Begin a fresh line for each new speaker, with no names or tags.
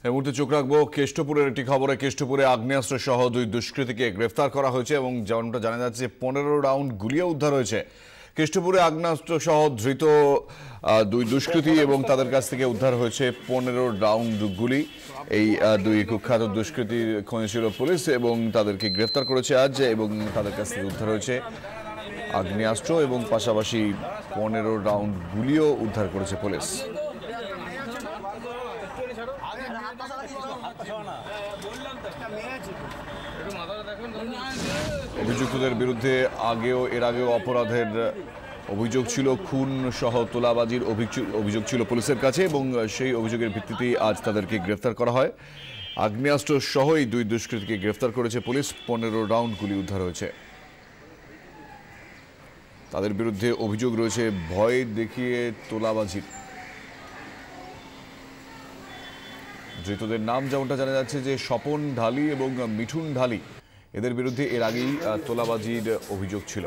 এই মুহূর্তে চোখ রাখবো কেষ্টপুরের একটি খবরে। কেষ্টপুরে আগ্নেয়াস্ত্র সহ দুই দুষ্কৃতীকে গ্রেফতার করা হয়েছে এবং যেমনটা জানা যাচ্ছে 15 রাউন্ড গুলিও উদ্ধার হয়েছে। কেষ্টপুরে আগ্নেয়াস্ত্র সহ ধৃত দুই দুষ্কৃতী এবং তাদের কাছ থেকে উদ্ধার হয়েছে 15 রাউন্ড গুলি। এই দুই কুখ্যাত দুষ্কৃতীর খোঁজে ছিল পুলিশ এবং তাদেরকে গ্রেফতার করেছে আজ, এবং তাদের কাছ থেকে উদ্ধার হয়েছে আগ্নেয়াস্ত্র এবং পাশাপাশি 15 রাউন্ড গুলিও উদ্ধার করেছে পুলিশ। অভিযুক্তদের বিরুদ্ধে এর আগেও অপরাধের অভিযোগ ছিল, খুন সহ তোলাবাজির অভিযোগ ছিল পুলিশের কাছে, এবং সেই অভিযোগের ভিত্তিতেই আজ তাদেরকে গ্রেফতার করা হয়। আগ্নেয়াস্ত্র সহ এই দুই দুষ্কৃতীকে গ্রেফতার করেছে পুলিশ। 15 রাউন্ড গুলি উদ্ধার হয়েছে। তাদের বিরুদ্ধে অভিযোগ রয়েছে ভয় দেখিয়ে তোলাবাজির। ধৃতদের নাম যেমনটা জানা যাচ্ছে যে স্বপন ঢালি এবং মিঠুন ঢালি। এদের বিরুদ্ধে এর আগেই তোলাবাজির অভিযোগ ছিল।